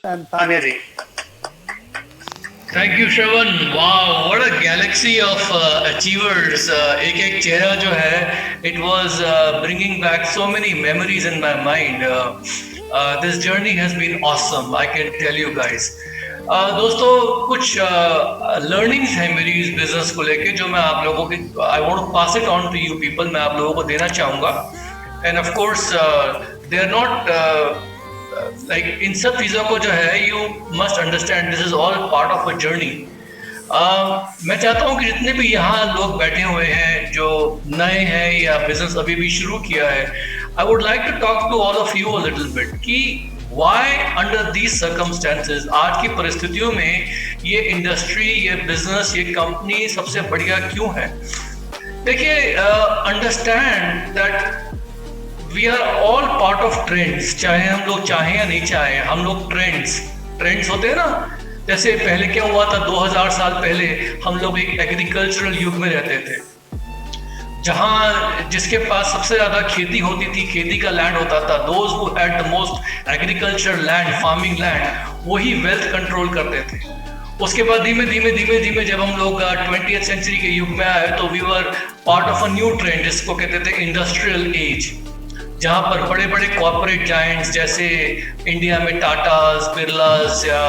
And Tanya ji. Thank you Shravan. वाह, what a galaxy of achievers. एक एक चेहरा जो है, it was bringing back so many memories in my mind. This journey has been awesome, I can tell you guys. दोस्तों, कुछ learnings हैं मेरी इस बिजनेस को लेके जो मैं आप लोगों की, I want to pass it on to you people, मैं आप लोगों को देना चाहूंगा। And of course they are not like, इन सब चीज़ों को जो है, you must understand this is all part of a journey. मैं चाहता हूँ कि जितने भी यहाँ लोग बैठे हुए हैं जो नए हैं या बिजनेस अभी भी शुरू किया है, I would like to talk to all of you a little bit कि वाई अंडर दीज सर्कमस्टेंसेज, आज की परिस्थितियों में ये इंडस्ट्री, ये बिजनेस, ये कंपनी सबसे बढ़िया क्यों है। देखिए, understand that we are all part of trends, चाहे हम लोग चाहें या नहीं चाहें, हम लोग ट्रेंड्स ट्रेंड्स होते हैं ना। जैसे पहले क्या हुआ था, 2000 साल पहले हम लोग एक एग्रीकल्चरल युग में रहते थे, जहां जिसके पास सबसे ज्यादा खेती होती थी, खेती का लैंड होता था, those who had the most agriculture land, farming land, वही वेल्थ कंट्रोल करते थे। उसके बाद धीमे धीमे धीमे धीमे जब हम लोग 20th सेंचुरी के युग में आए तो we were part of a new trend जिसको कहते थे इंडस्ट्रियल एज, जहाँ पर बड़े बड़े कॉर्पोरेट जायंट्स जैसे इंडिया में टाटास, बिरलास, या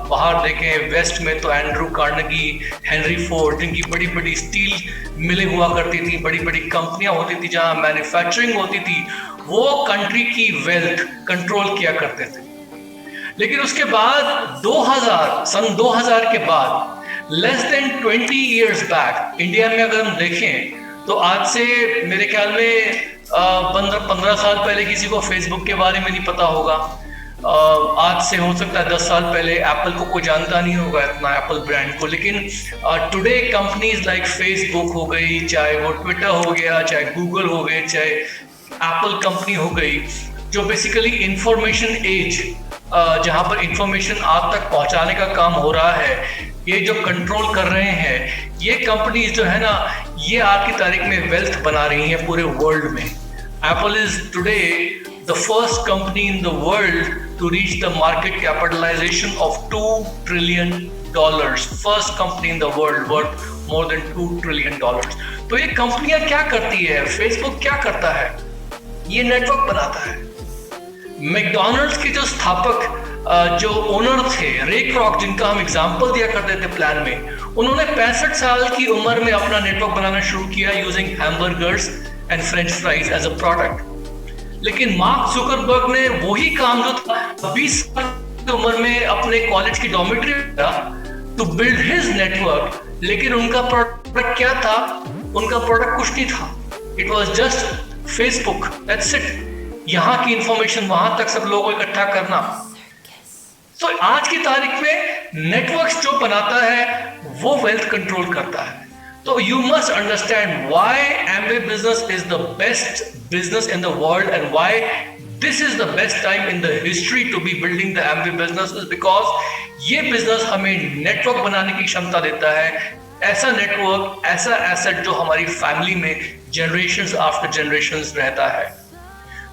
बाहर देखें वेस्ट में तो एंड्रू कार्नेगी, हेनरी फोर्ड, जिनकी बड़ी बड़ी स्टील मिलें हुआ करती थी, बड़ी बड़ी कंपनियां होती थी जहाँ मैन्युफैक्चरिंग होती थी, वो कंट्री की वेल्थ कंट्रोल किया करते थे। लेकिन उसके बाद 2000 के बाद, less than 20 years back, India में अगर हम देखें तो आज से मेरे ख्याल में 15 साल पहले किसी को फेसबुक के बारे में नहीं पता होगा। आज से हो सकता है 10 साल पहले एप्पल को कोई जानता नहीं होगा इतना, एप्पल ब्रांड को। लेकिन टुडे कंपनीज लाइक फेसबुक हो गई, चाहे वो ट्विटर हो गया, चाहे गूगल हो गए, चाहे एप्पल कंपनी हो गई, जो बेसिकली इंफॉर्मेशन एज, जहां पर इंफॉर्मेशन आप तक पहुंचाने का काम हो रहा है, ये जो कंट्रोल कर रहे हैं, ये कंपनीज जो है ना, ये आज की तारीख में वेल्थ बना रही हैं पूरे वर्ल्ड में। Apple is today the first company in the world to reach the market capitalization of $2 trillion. First company in the world worth more than $2 trillion. तो ये कंपनियां क्या करती है, फेसबुक क्या करता है, ये नेटवर्क बनाता है। मैकडोनल्ड्स के जो स्थापक, जो ओनर थे, रे क्रॉक, जिनका हम एग्जाम्पल दिया करते थे प्लान में, उन्होंने 65 साल की उम्र में अपना नेटवर्क बनाना शुरू किया using hamburgers and French fries as a product. लेकिन मार्क जुकरबर्ग ने वही काम जो था 20 साल की उम्र में अपने कॉलेज की डॉर्मेट्री में टू बिल्ड हिज नेटवर्क, लेकिन उनका प्रोडक्ट क्या था? उनका प्रोडक्ट कुछ नहीं था, it was just Facebook, that's it. यहाँ की इंफॉर्मेशन वहां तक सब लोगों को इकट्ठा करना। तो आज की तारीख में नेटवर्क्स जो बनाता है वो वेल्थ कंट्रोल करता है। तो you must understand why Amway business is the best business in the world and why this is the best time in the history to be building the Amway business, is because ये business हमें network बनाने की क्षमता देता है, ऐसा network, ऐसा asset जो हमारी फैमिली में जनरेशंस आफ्टर जनरेशंस रहता है।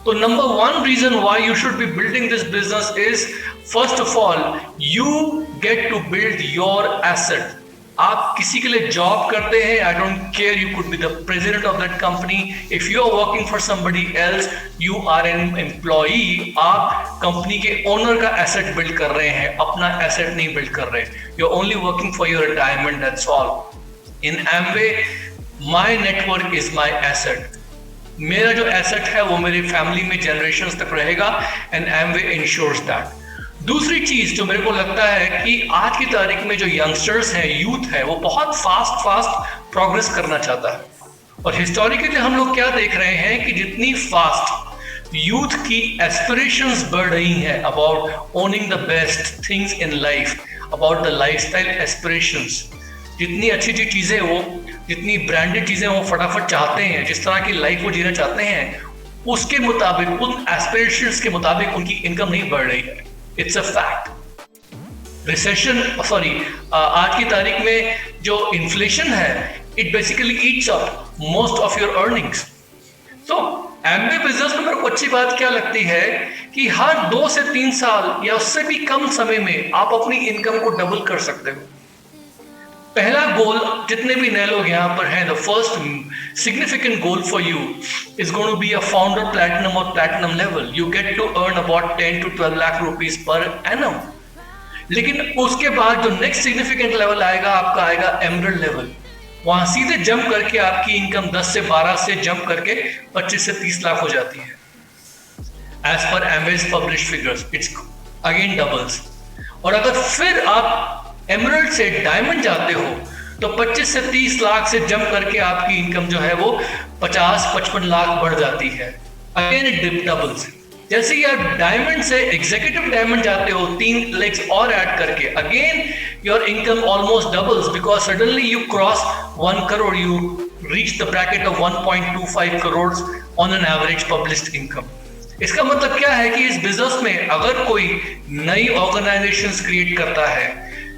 तो number one reason why you should be building this business is, first of all, you get to build your asset. आप किसी के लिए जॉब करते हैं, I don't care, you could be the president of that company, if you are working for somebody else, you are an employee, आप company के owner का asset build कर रहे हैं, अपना एसेट नहीं बिल्ड कर रहे। You are only working for your retirement, that's all. In Amway, my network is my asset. मेरा जो एसेट है वो मेरी फैमिली में जनरेशंस तक रहेगा, एंड एमवे इंश्योर्स दैट। दूसरी चीज जो मेरे को लगता है कि आज की तारीख में जो यंगस्टर्स हैं, यूथ है, वो बहुत फास्ट प्रोग्रेस करना चाहता है। और हिस्टोरिकली हम लोग क्या देख रहे हैं कि जितनी फास्ट यूथ की एस्पिरेशंस बढ़ रही हैं about owning the best things in life, about the lifestyle aspirations, जितनी अच्छी अच्छी चीजें वो, जितनी ब्रांडेड चीजें वो फटाफट चाहते हैं, जिस तरह की लाइफ वो जीना चाहते हैं, उसके मुताबिक, उन एस्पिरेशंस के मुताबिक उनकी इनकम नहीं बढ़ रही है। It's a fact. Recession, sorry, आज की तारीख में जो इन्फ्लेशन है, it basically Yeats up most of your earnings. तो एमबीए बिजनेस में मेरे को अच्छी बात क्या लगती है कि हर 2 से 3 साल या उससे भी कम समय में आप अपनी इनकम को डबल कर सकते हो। पहला गोल, जितने भी नए लोग यहाँ पर हैं, the first significant goal for you is going to be a founder platinum और platinum level. You get to earn about 10 to 12 lakh rupees per annum. लेकिन उसके बाद जो नेक्स्ट सिग्निफिकेंट लेवल आएगा आपका आएगा एमरल्ड लेवल। वहां सीधे जंप करके आपकी इनकम 10 से 12 से जंप करके 25 से 30 लाख हो जाती है। As per Amway's publish figures it's again doubles. और अगर फिर आप एमरल्ड से डायमंड जाते हो तो 25 से 30 लाख से जंप करके आपकी इनकम जो है वो 50-55 लाख बढ़ जाती है। Again it doubles. जैसे ही आप डायमंड से एग्जीक्यूटिव डायमंड जाते हो 3 लेग्स और ऐड करके, again your income almost doubles because suddenly you cross 1 crore, you reach the bracket of 1.25 crore on an average published income. इसका मतलब क्या है कि इस बिजनेस में अगर कोई नई ऑर्गेनाइजेशंस क्रिएट करता है,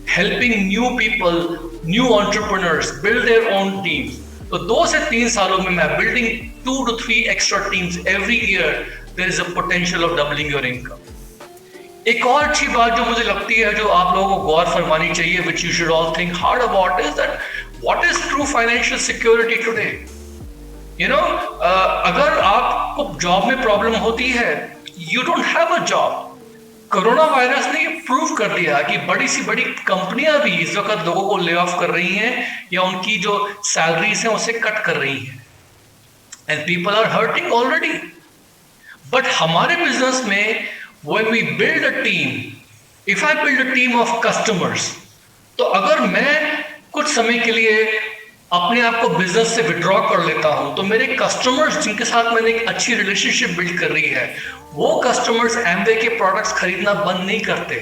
helping new people, new entrepreneurs build their own teams, तो 2 से 3 सालों में मैं building 2 to 3 extra teams every year, there is a potential of doubling your income. एक और अच्छी बात जो मुझे लगती है, जो आप लोगों को गौर फरमानी चाहिए, which you should all think hard about, is that what is true financial security today? You know, अगर आपको जॉब में प्रॉब्लम होती है, you don't have a job. Corona virus ने ये प्रूव कर दिया कि बड़ी सी बड़ी कंपनियां भी इस वक्त लोगों को ले ऑफ कर रही हैं या उनकी जो सैलरीज हैं उसे कट कर रही हैं, and people are hurting already. But हमारे बिजनेस में when we build a team, if I build a team of customers, तो अगर मैं कुछ समय के लिए अपने आप को बिजनेस से विड्रॉ कर लेता हूं तो मेरे कस्टमर्स जिनके साथ मैंने एक अच्छी रिलेशनशिप बिल्ड कर रही है, वो कस्टमर्स एमवे के प्रोडक्ट्स खरीदना बंद नहीं करते।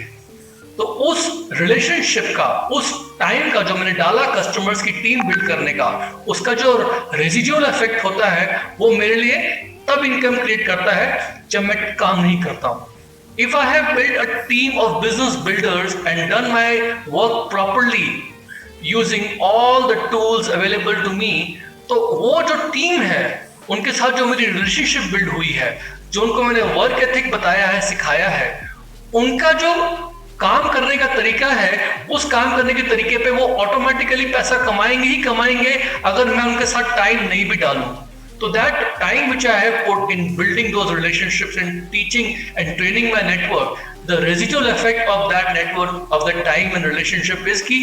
तो उस रिलेशनशिप का, उस टाइम का जो मैंने डाला कस्टमर्स की टीम बिल्ड करने का, उसका जो रेजिडुअल इफेक्ट होता है वो मेरे लिए तब इनकम क्रिएट करता है जब मैं काम नहीं करता हूं। If I have built a team of business builders and done my work properly using all the tools available to me, तो वो जो टीम है उनके साथ जो मेरी रिलेशनशिप बिल्ड हुई है, जो उनको मैंने वर्क एथिक बताया है, सिखाया है, उनका जो काम करने का तरीका है, उस काम करने के तरीके पे वो ऑटोमेटिकली पैसा कमाएंगे ही कमाएंगे अगर मैं उनके साथ टाइम नहीं भी डालूं। So that time which I have put in building those relationships and teaching and training my network, the residual effect of that network, of that time and relationship is कि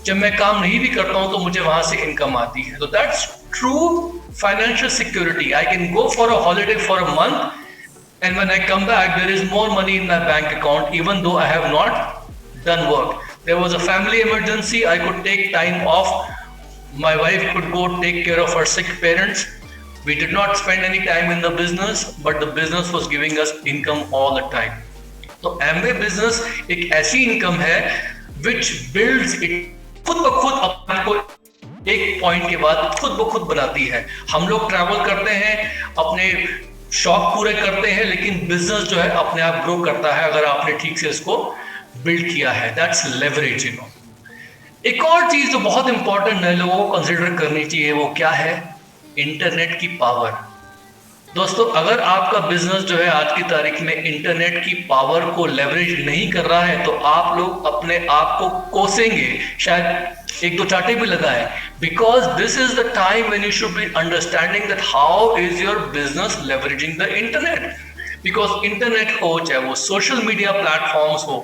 जब मैं काम नहीं भी करता हूँ तो मुझे वहां से इनकम आती है। So that's true financial security. I can go for a holiday for a month and when I come back there is more money in my bank account even though I have not done work. There was a family emergency, I could take time off. My wife could go take care of her sick parents. We did not spend any time in the business, but the business was giving us income all the time. तो Amway business एक ऐसी income है which builds it, खुद ब खुद अपने को एक पॉइंट के बाद खुद ब खुद बनाती है। हम लोग ट्रैवल करते हैं, अपने शौक पूरे करते हैं, लेकिन बिजनेस जो है अपने आप ग्रो करता है अगर आपने ठीक से इसको बिल्ड किया है। That's leverage, you know. एक और चीज जो बहुत इंपॉर्टेंट नए लोगों को कंसिडर करनी चाहिए वो क्या है? इंटरनेट की पावर। दोस्तों, अगर आपका बिजनेस जो है आज की तारीख में इंटरनेट की पावर को लेवरेज नहीं कर रहा है तो आप लोग अपने आप को कोसेंगे, शायद 1-2 चाटे भी लगाएं, because this is the time when you should be understanding that how is your business leveraging the internet. Because internet हो, चाहे वो सोशल मीडिया प्लेटफॉर्म्स हो,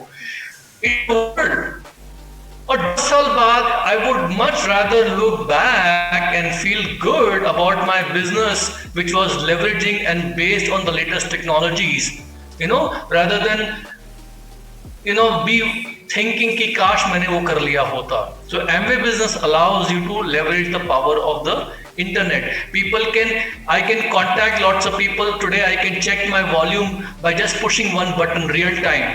और 10 साल बाद I would much rather look back and feel good about my business which was leveraging and based on the latest technologies, you know, rather than, you know, be thinking कि काश मैंने वो कर लिया होता। So Amway business allows you to leverage the power of the internet. I can contact lots of people today. I can check my volume by just pushing one button real time.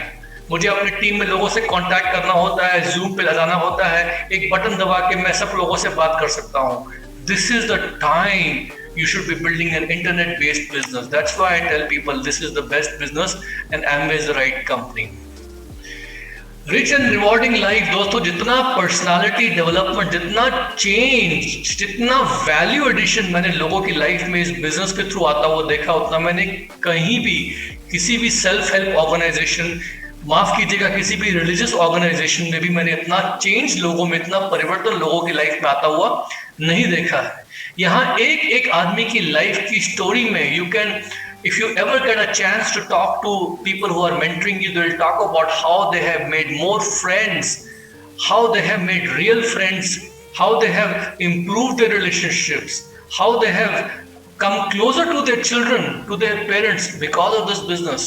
मुझे अपनी team में लोगों से contact करना होता है, zoom पे लगाना होता है, एक बटन दबा के मैं सब लोगों से बात कर सकता हूँ। This is the time you should be building an internet-based business. That's why I tell people this is the best business and Amway is the right company. Rich and rewarding life दोस्तों, जितना personality development, जितना change, जितना value addition मैंने लोगों की life में इस business के थ्रू आता हुआ देखा, उतना मैंने कहीं भी किसी भी सेल्फ हेल्प ऑर्गेनाइजेशन, माफ कीजिएगा किसी भी रिलीजियस ऑर्गेनाइजेशन में भी मैंने इतना चेंज लोगों में, इतना परिवर्तन लोगों की लाइफ में आता हुआ नहीं देखा है। यहाँ एक एक आदमी की लाइफ की स्टोरी में you can, if you ever get a chance to talk to people who are mentoring you, they'll talk about how they have made more friends, how they have made real friends, how they have improved their relationships, how they have come closer to their children, to their parents because of this business.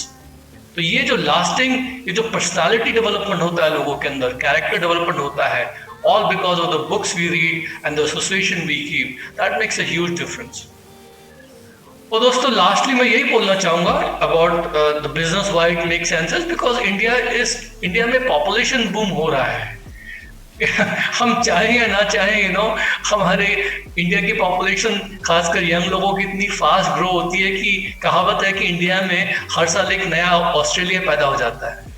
तो ये जो lasting, ये जो personality development होता है लोगों के अंदर, कैरेक्टर डेवलपमेंट होता है, all because of the books we read and the association we keep, that makes a huge difference. और दोस्तों लास्टली मैं यही बोलना चाहूंगा about the business why it make sense, because India में पॉपुलेशन बूम हो रहा है। हम चाहें या ना चाहें, हमारे इंडिया की पॉपुलेशन खासकर यंग लोगों की इतनी फास्ट ग्रो होती है कि कहावत है कि इंडिया में हर साल एक नया ऑस्ट्रेलिया पैदा हो जाता है।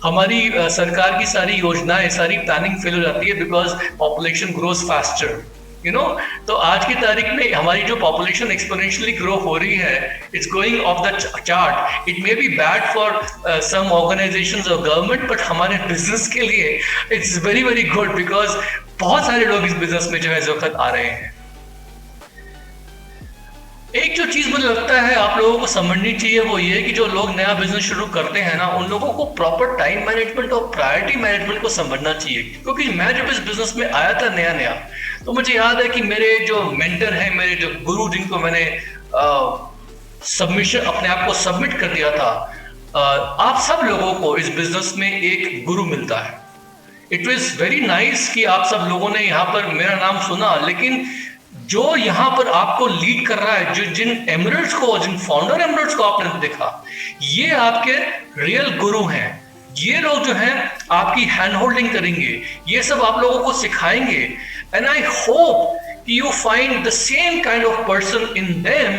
हमारी सरकार की सारी योजनाएं, सारी प्लानिंग फेल हो जाती है बिकॉज पॉपुलेशन ग्रोज फास्टर। तो आज की तारीख में हमारी जो पॉपुलेशन एक्सपोनेंशियली ग्रो हो रही है, it's going off the chart. It may be bad for some organizations और गवर्नमेंट, बट हमारे बिजनेस के लिए it's very very good, because बहुत सारे लोग इस बिजनेस में जो है इस वक्त आ रहे हैं। एक जो चीज मुझे लगता है आप लोगों को समझनी चाहिए वो ये कि जो लोग नया बिजनेस शुरू करते हैं ना, उन लोगों को प्रॉपर टाइम मैनेजमेंट और प्रायोरिटी मैनेजमेंट को समझना चाहिए। क्योंकि मैं जब इस बिजनेस में आया था नया, तो मुझे याद है कि मेरे जो मेंटर हैं, मेरे जो गुरु, जिनको मैंने सबमिशन अपने आप को सबमिट कर दिया था, आप सब लोगों को इस बिजनेस में एक गुरु मिलता है। इट वॉज वेरी नाइस कि आप सब लोगों ने यहाँ पर मेरा नाम सुना, लेकिन जो यहाँ पर आपको लीड कर रहा है, जो जिन एमरेट्स को, जिन फाउंडर एमरेट्स को आपने देखा, ये आपके रियल गुरु हैं। ये लोग जो हैं आपकी हैंड होल्डिंग करेंगे, ये सब आप लोगों को सिखाएंगे। And I hope you find the same kind of person in them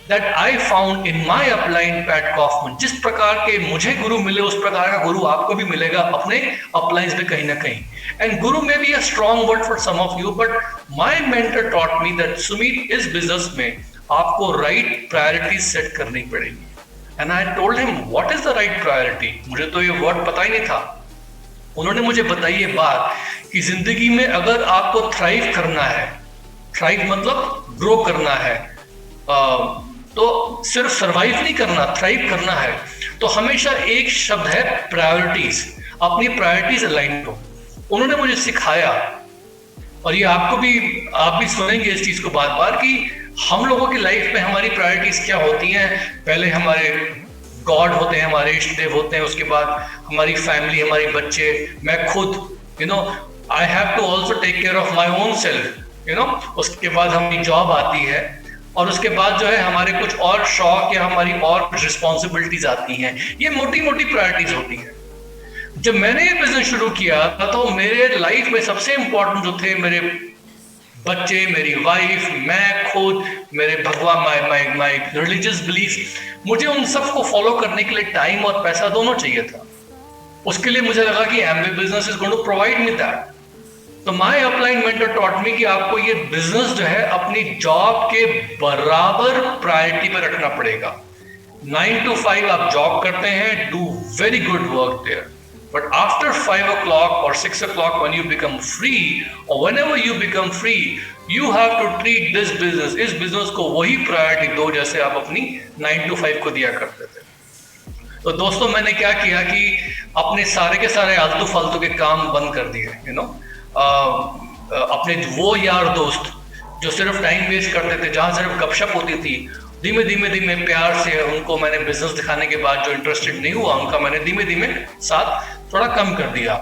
that I found in my upline PAT Kauffman. जिस प्रकार के मुझे गुरु मिले, उस प्रकार का गुरु आपको भी मिलेगा अपने अपलाइंस में कहीं ना कहीं। And guru may be a strong word for some of you, but my mentor taught me that Sumit, इस बिजनेस में आपको राइट प्रायोरिटीज सेट करनी पड़ेगी। And I told him what is the right priority. मुझे तो ये वर्ड पता ही नहीं था। उन्होंने मुझे बताई ये बात कि जिंदगी में अगर आपको थ्राइव करना है, थ्राइव मतलब ग्रो करना है, तो सिर्फ सरवाइव नहीं करना, थ्राइव करना है, तो हमेशा एक शब्द है प्रायोरिटीज। अपनी प्रायोरिटीज अलाइन करो। उन्होंने मुझे सिखाया, और ये आप भी सुनेंगे इस चीज को बार बार, कि हम लोगों की लाइफ में हमारी प्रायोरिटीज क्या होती हैं। पहले हमारे गॉड होते हैं, हमारे इष्ट देव होते हैं, उसके बाद हमारी फैमिली, हमारे बच्चे, मैं खुद, I have to also take care of my own self, उसके बाद हमारी जॉब आती है, और उसके बाद जो है हमारे कुछ और शौक या हमारी और रिस्पॉन्सिबिलिटीज आती हैं। ये मोटी मोटी प्रायोरिटीज होती हैं। जब मैंने ये बिजनेस शुरू किया तो मेरे लाइफ में सबसे इंपॉर्टेंट जो थे मेरे बच्चे, मेरी वाइफ, मैं खुद, मेरे भगवान, माई रिलीजियस बिलीफ। मुझे उन सबको फॉलो करने के लिए टाइम और पैसा दोनों चाहिए था। उसके लिए मुझे लगा कि Amway business is going to provide me that. तो my upline mentor taught me कि आपको ये बिजनेस जो है अपनी जॉब के बराबर प्रायोरिटी पर रखना पड़ेगा। 9 to 5 आप जॉब करते हैं, do very good work there, but after 5 o'clock or 6 o'clock when you become free, or whenever you become free, you have to treat this business, इस बिजनेस को वही प्रायोरिटी दो जैसे आप अपनी 9 to 5 को दिया करते थे। तो दोस्तों मैंने क्या किया कि अपने सारे के सारे आलतू फालतू के काम बंद कर दिए। अपने वो यार दोस्त जो सिर्फ टाइम वेस्ट करते थे, जहाँ सिर्फ गपशप होती थी, धीमे धीमे प्यार से उनको मैंने बिजनेस दिखाने के बाद जो इंटरेस्टेड नहीं हुआ उनका मैंने धीमे धीमे साथ थोड़ा कम कर दिया।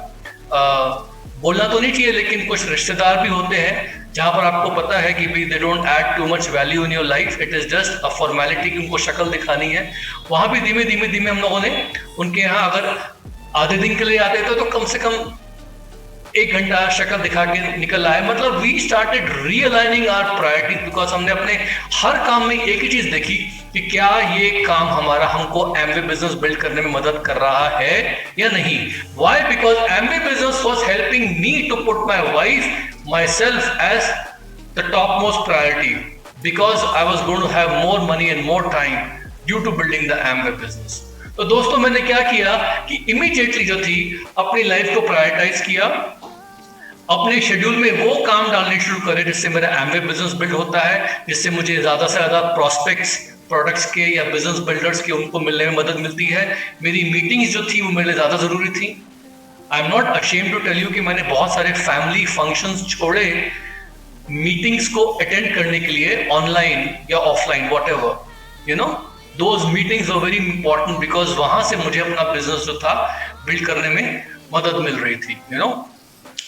बोलना तो नहीं चाहिए, लेकिन कुछ रिश्तेदार भी होते हैं जहाँ पर आपको पता है कि भाई they don't add too much value in your life, it is just a formality कि उनको शक्ल दिखानी है। वहाँ भी धीमे धीमे हम लोगों ने उनके यहाँ अगर आधे दिन के लिए आते थे तो कम से कम 1 घंटा शक्ल दिखा के निकल आए। मतलब we started realigning our priority, because हमने अपने हर काम में एक ही चीज देखी कि क्या ये काम हमारा हमको एमवे बिजनेस बिल्ड करने में मदद कर रहा है या नहीं। Why? Because Amway business was helping me to put my wife, myself as the topmost priority, because I was going to have more money and more time due to building the Amway business. तो दोस्तों मैंने क्या किया कि immediately जो थी अपनी life को प्रायोरिटाइज किया, अपने शेड्यूल में वो काम डालने शुरू करे जिससे मेरा एमवे बिजनेस बिल्ड होता है, जिससे मुझे ज्यादा से ज्यादा प्रोस्पेक्ट्स प्रोडक्ट्स के या बिजनेस बिल्डर्स के उनको मिलने में मदद मिलती है। मेरी मीटिंग्स जो थी वो मेरे लिए ज्यादा जरूरी थी। I am not ashamed to tell you कि मैंने बहुत सारे फैमिली फंक्शंस छोड़े मीटिंग्स को अटेंड करने के लिए, ऑनलाइन या offline whatever, you know those meetings are very important, because वहां से मुझे अपना बिजनेस जो था बिल्ड करने में मदद मिल रही थी, you know.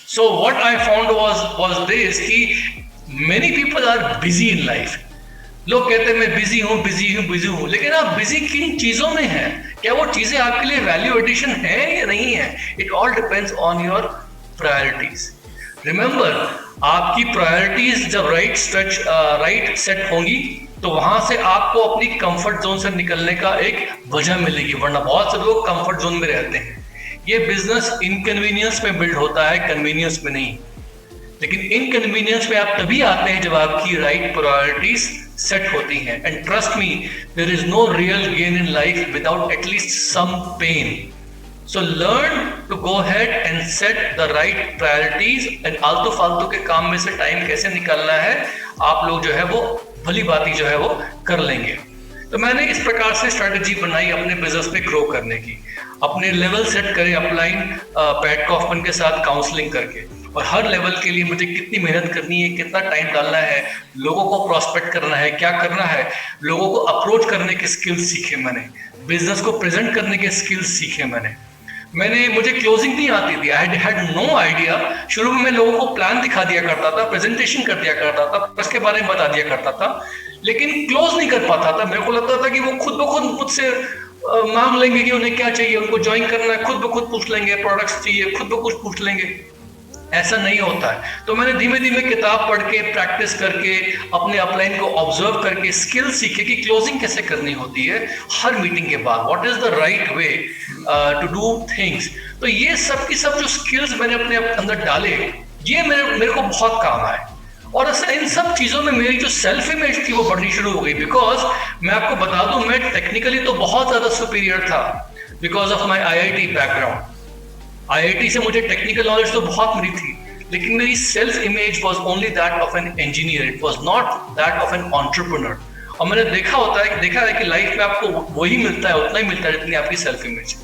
So what I found was this कि many people are busy in life. लोग कहते हैं मैं बिजी हूं, लेकिन आप बिजी किन चीजों में हैं? क्या वो चीजें आपके लिए वैल्यू एडिशन है या नहीं है? It all depends on your priorities. Remember, आपकी प्रायोरिटीज जब राइट सेट होंगी तो वहां से आपको अपनी कंफर्ट जोन से निकलने का एक वजह मिलेगी, वरना बहुत से लोग कंफर्ट जोन में रहते हैं। ये बिजनेस इनकन्वीनियंस में बिल्ड होता है, कन्वीनियंस में नहीं। लेकिन इनकन्वीनियंस में आप तभी आते हैं जब आपकी राइट प्रायोरिटीज सेट होती हैं। And trust me, there is no real gain in life without at least some pain. So learn to go ahead and set the right priorities and आलतू फालतू के काम में से टाइम कैसे निकालना है, आप लोग जो है वो भली बाती जो है वो कर लेंगे। तो मैंने इस प्रकार से स्ट्रेटेजी बनाई अपने बिजनेस में ग्रो करने की। अपने लेवल सेट करें अपलाइन पैट कॉफमन के साथ काउंसलिंग करके, और हर लेवल के लिए मुझे कितनी मेहनत करनी है, कितना टाइम डालना है, लोगों को प्रोस्पेक्ट करना है, क्या करना है, लोगों को अप्रोच करने के स्किल्स सीखे मैंने, बिजनेस को प्रेजेंट करने के स्किल्स सीखे मुझे क्लोजिंग नहीं आती थी। I had no idea. शुरू में मैं लोगों को प्लान दिखा दिया करता था, प्रेजेंटेशन कर दिया करता था, उसके बारे में बता दिया करता था, लेकिन क्लोज नहीं कर पाता था। मेरे को लगता था कि वो खुद ब खुद मुझसे मांग लेंगे कि उन्हें क्या चाहिए, उनको ज्वाइन करना है, खुद ब खुद पूछ लेंगे, प्रोडक्ट्स चाहिए खुद ब खुद पूछ लेंगे। ऐसा नहीं होता है। तो मैंने धीमे धीमे किताब पढ़ के, प्रैक्टिस करके, अपने अपलाइन को ऑब्जर्व करके स्किल सीखे कि क्लोजिंग कैसे करनी होती है हर मीटिंग के बाद, what is the right way to do things. तो ये सब की सब जो स्किल्स मैंने अपने अंदर डाले, ये मेरे को बहुत काम आए। और इन सब चीजों में मेरी जो सेल्फ इमेज थी वो बढ़नी शुरू हो गई, बिकॉज मैं आपको बता दूं, मैं टेक्निकली तो बहुत ज्यादा सुपीरियर था because of my IIT background. IIT से मुझे टेक्निकल नॉलेज तो बहुत मिली थी, लेकिन मेरी self image was only that of an engineer, it was not that of an entrepreneur. और मैंने देखा है कि लाइफ में आपको वही मिलता है, उतना ही मिलता है जितनी आपकी सेल्फ इमेज।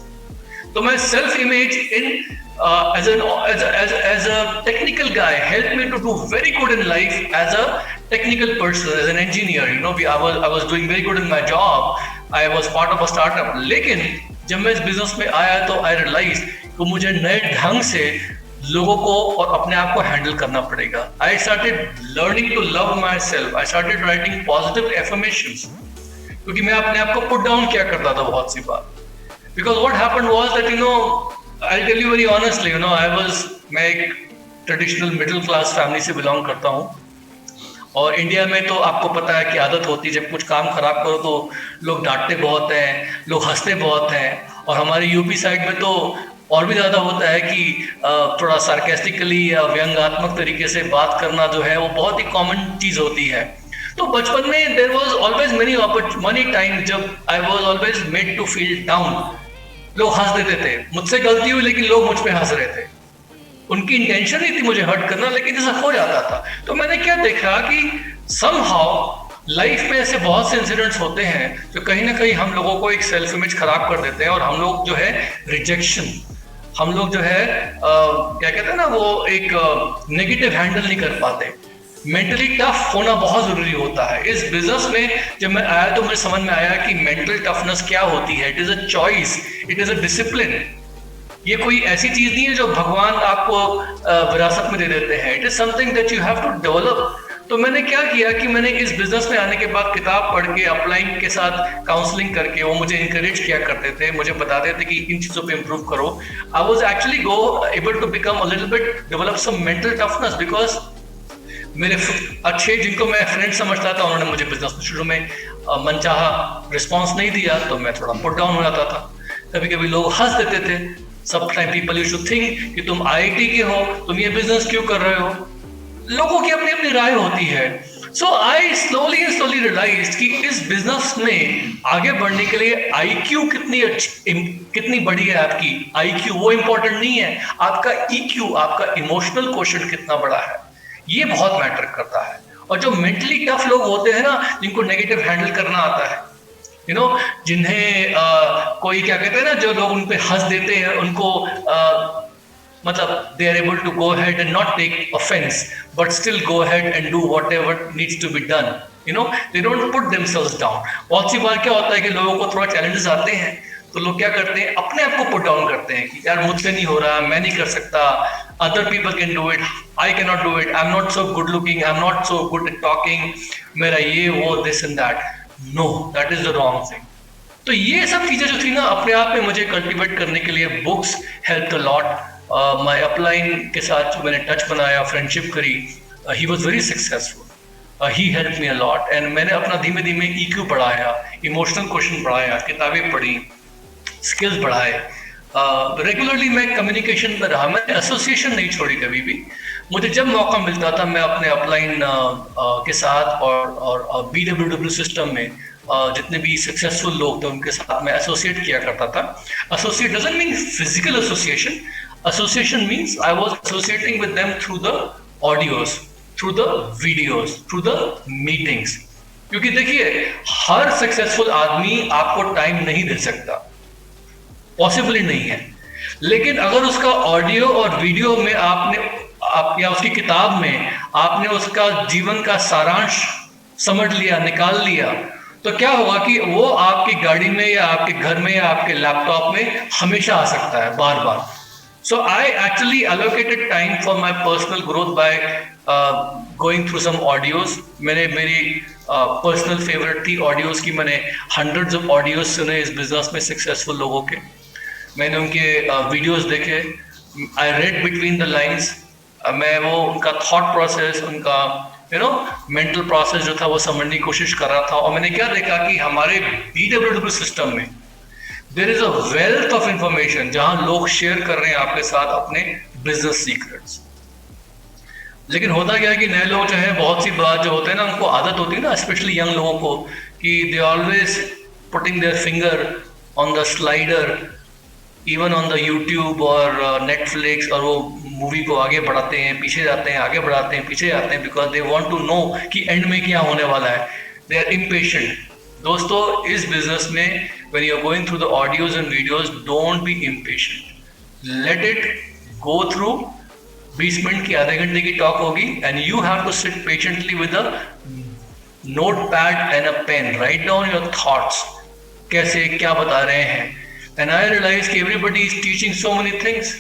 तो मैं self image in as a technical guy helped me to do very good in life as a technical person, as an engineer. You know, I was doing very good in my job. I was part of a startup. लेकिन जब मैं इस business में आया तो I realized कि मुझे नए ढंग से लोगों को और अपने आप को हैंडल करना पड़ेगा। I started learning to love myself. I started writing positive affirmations. क्योंकि मैं अपने आप को पुट डाउन किया करता था बहुत सी बार। Because what happened was that, you know, I'll tell you very honestly, you know, मैं एक ट्रेडिशनल मिडिल क्लास फैमिली से बिलोंग करता हूँ। और इंडिया में तो आपको पता है कि आदत होती है, जब कुछ काम खराब करो तो लोग डांटते बहुत हैं, लोग हंसते बहुत हैं। और हमारे यूपी साइड में तो और भी ज़्यादा होता है कि थोड़ा सार्केस्टिकली या व्यंग्यात्मक तरीके से बात करना जो है वो बहुत ही कॉमन चीज़ होती है। तो बचपन में there was always money time जब I was always made to feel down. लोग हंस देते थे, मुझसे गलती हुई लेकिन लोग मुझ पे हंस रहे थे। उनकी इंटेंशन नहीं थी मुझे हर्ट करना, लेकिन ऐसा हो जाता था। तो मैंने क्या देखा कि समहाउ लाइफ में ऐसे बहुत से इंसिडेंट्स होते हैं जो कहीं ना कहीं हम लोगों को एक सेल्फ इमेज खराब कर देते हैं, और हम लोग जो है रिजेक्शन, हम लोग जो है क्या कहते हैं ना, वो एक नेगेटिव हैंडल नहीं कर पाते। मेंटली टफ होना बहुत जरूरी होता है। इस बिजनेस में जब मैं आया तो मुझे समझ में आया कि मेंटल टफनेस क्या होती है। It is a choice, it is a discipline. ये कोई ऐसी चीज नहीं है जो भगवान आपको विरासत में दे देते हैं। It is something that you have to develop तो मैंने क्या किया कि मैंने इस बिजनेस में आने के बाद किताब पढ़ के अपलाइन के साथ काउंसलिंग करके, वो मुझे इंकरेज किया करते थे, मुझे बताते थे कि इन चीजों पे इम्प्रूव करो। I was actually able to become a little bit, develop some mental toughness, because मेरे अच्छे जिनको मैं फ्रेंड समझता था उन्होंने मुझे बिजनेस में शुरू में मनचाहा रिस्पॉन्स नहीं दिया, तो मैं थोड़ा पुट डाउन हो जाता था। कभी कभी लोग हंस देते थे। सब time people you should think कि तुम आईआईटी के हो, तुम ये बिजनेस क्यों कर रहे हो। लोगों की अपनी अपनी राय होती है। सो आई स्लोली रियलाइज कि इस बिजनेस में आगे बढ़ने के लिए आईक्यू कितनी बड़ी है आपकी। आईक्यू वो इंपॉर्टेंट नहीं है, आपका ईक्यू, आपका इमोशनल क्वोशंट कितना बड़ा है, ये बहुत मैटर करता है। और जो मेंटली टफ लोग होते हैं ना, जिनको नेगेटिव हैंडल करना आता है, यू नो, जिन्हें कोई क्या कहते हैं ना, जो लोग उन पे हंस देते हैं, उनको मतलब they are able to go ahead and not take offense but still go ahead and do whatever needs to be done, you know, they don't put themselves down। बहुत सी बार क्या होता है कि लोगों को थोड़ा चैलेंजेस आते हैं तो लोग क्या करते हैं, अपने आप को पुट डाउन करते हैं कि यार मुझसे नहीं हो रहा, मैं नहीं कर सकता, other people can do it, I can not do it, I am not so good looking, I am not so good at talking, मेरा ये वो this and that. No, that is the wrong thing. तो ये सब चीजें जो थी ना, अपने आप में मुझे कल्टिवेट करने के लिए बुक्स हेल्प अ लॉट। मैं अपलाइन के साथ जो मैंने टच बनाया, फ्रेंडशिप करी, he was very successful, he help me a lot. And मैंने अपना धीमे धीमे ईक्यू बढ़ाया, इमोशनल क्वेश्चन बढ़ाया, किताबें पढ़ी, स्किल्स बढ़ाए। रेगुलरली मैं कम्युनिकेशन में रहा, मैंने एसोसिएशन नहीं छोड़ी कभी भी। मुझे जब मौका मिलता था मैं अपने अपलाइन के साथ और BWW सिस्टम में जितने भी सक्सेसफुल लोग थे उनके साथ मैं एसोसिएट किया करता था। Associate doesn't mean physical association, association means I was associating with them through the audios, through the videos, through the meetings। क्योंकि देखिए, हर सक्सेसफुल आदमी आपको टाइम नहीं दे सकता, पॉसिबल ही नहीं है। लेकिन अगर उसका ऑडियो और वीडियो में या उसकी किताब में आपने उसका जीवन का सारांश समझ लिया, निकाल लिया, तो क्या होगा कि वो आपकी गाड़ी में या आपके घर में या आपके लैपटॉप में हमेशा आ सकता है, बार बार। So I actually allocated time for my personal growth by going through some audios। मेरी personal favorite थी audios की, मैंने hundreds of audios सुने इस business में सक्सेसफुल लोगों के, मैंने उनके videos देखे, I read between the lines। मैं वो उनका thought process, उनका mental process जो था वो समझने की कोशिश कर रहा था। और मैंने क्या देखा कि हमारे BWW सिस्टम में there is a wealth of information, जहां लोग शेयर कर रहे हैं आपके साथ अपने बिजनेस सीक्रेट्स। लेकिन होता क्या है कि नए लोग जो है, बहुत सी बात जो होते हैं ना, उनको आदत होती है ना, स्पेशली यंग लोगों को, कि they always putting their finger on the slider, even on the YouTube और नेटफ्लिक्स, और वो मूवी को आगे बढ़ाते हैं, पीछे जाते हैं, आगे बढ़ाते हैं, पीछे जाते हैं, because they want to know कि एंड में क्या होने वाला है। They are impatient. दोस्तों, इस बिजनेस में when you are going through the audios and videos, don't be impatient, let it go through। 20 minute की, आधे घंटे की टॉक होगी, and you have to sit patiently with a notepad and a pen, write down your thoughts, कैसे क्या बता रहे हैं। and I realized कि everybody is teaching so many things।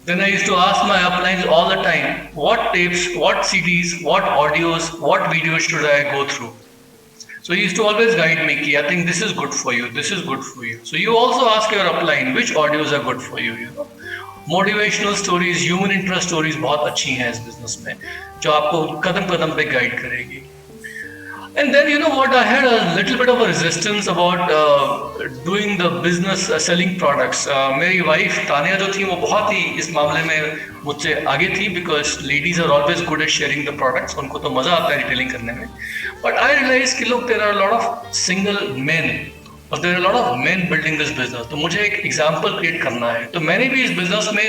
then I used to ask my uplines all the time, what tapes, what CDs, what audios, what videos should I go through। So he used to always guide me कि I think this is good for you, this is good for you। So you also ask your upline which audios are good for you, you know। Motivational stories, human interest stories बहुत अच्छी हैं इस business में, जो आपको कदम कदम पे guide करेगी। And then you know what, I had a little bit of a resistance about doing the business, selling products। मेरी वाइफ तानिया जो थी वो बहुत ही इस मामले में मुझसे आगे थी, because ladies are always good at sharing the products, उनको तो मजा आता है रिटेलिंग करने में। But I realized कि लोग, there are a lot of single men और there are a lot of men building this business, तो मुझे एक एग्जाम्पल क्रिएट करना है। तो मैंने भी इस बिजनेस में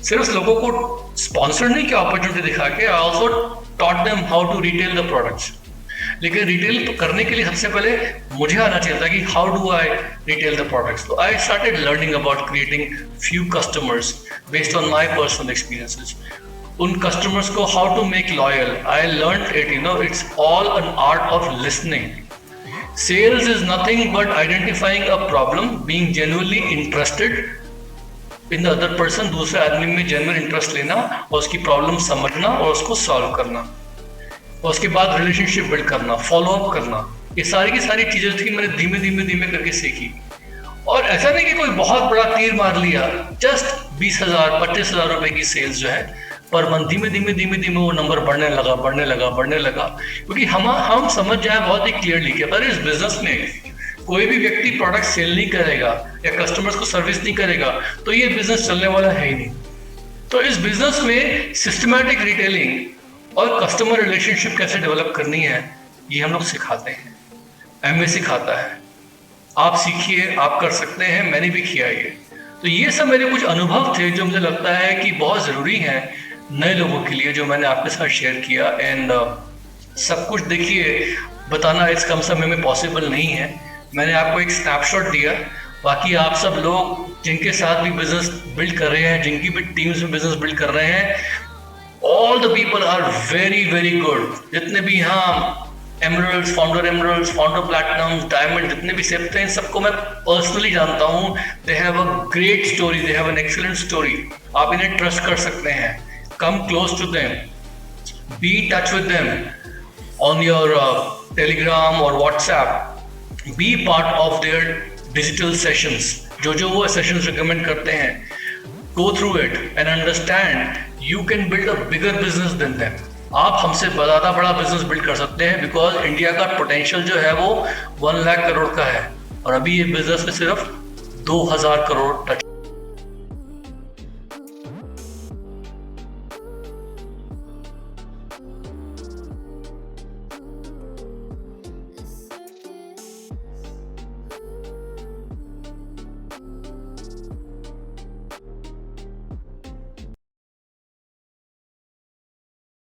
सिर्फ लोगों को स्पॉन्सर नहीं किया अपॉर्चुनिटी दिखा के, I also taught them how to retail the products। लेकिन रिटेल तो करने के लिए सबसे पहले मुझे आना चाहिए था कि how do I retail the products. तो I started learning about creating few customers based on my personal experiences. उन कस्टमर्स को how to make loyal, I learned it, you know, it's all an art of listening. Sales is nothing but identifying a problem, being genuinely interested in the other person, दूसरे आदमी में genuine interest लेना और उसकी problem समझना और उसको solve करना। और उसके बाद रिलेशनशिप बिल्ड करना, फॉलो अप करना, ये सारी की सारी चीजें थी मैंने धीमे धीमे धीमे करके सीखी। और ऐसा नहीं कि कोई बहुत बड़ा तीर मार लिया, जस्ट 20,000 25,000 रुपए की सेल्स जो है पर मंथ, धीमे धीमे धीमे धीमे वो नंबर बढ़ने लगा बढ़ने लगा बढ़ने लगा। क्योंकि हम समझ जाए बहुत ही क्लियरली कि अगर इस बिजनेस में कोई भी व्यक्ति प्रोडक्ट सेल नहीं करेगा या कस्टमर्स को सर्विस नहीं करेगा तो ये बिजनेस चलने वाला है ही नहीं। तो इस बिजनेस में सिस्टमैटिक रिटेलिंग और कस्टमर रिलेशनशिप कैसे डेवलप करनी है ये हम लोग सिखाते हैं, एमवे सिखाता है। आप सीखिए, आप कर सकते हैं, मैंने भी किया ये। तो ये सब मेरे कुछ अनुभव थे जो मुझे लगता है कि बहुत ज़रूरी हैं नए लोगों के लिए, जो मैंने आपके साथ शेयर किया। एंड सब कुछ देखिए बताना इस कम समय में पॉसिबल नहीं है, मैंने आपको एक स्नैपशॉट दिया। बाकी आप सब लोग जिनके साथ भी बिजनेस बिल्ड कर रहे हैं, जिनकी भी टीम्स में बिजनेस बिल्ड कर रहे हैं, all the people are very very good. जितने भी यहाँ एमरल्ड्स, फाउंडर प्लैटिनम, डायमंड, जितने भी सेप्ट हैं, सबको मैं पर्सनली जानता हूँ। They have a great story, they have an excellent story. आप इन्हें ट्रस्ट कर सकते हैं। Come close to them, be in touch with them on your Telegram और WhatsApp, be part of their digital sessions. जो वो सेशंस रिकमेंड करते हैं, go through it and understand you can build a bigger business than them. आप हमसे ज़्यादा बड़ा business build कर सकते हैं, बिकॉज इंडिया का पोटेंशियल जो है वो 1 लाख करोड़ का है और अभी ये बिजनेस में सिर्फ 2,000 करोड़ टच।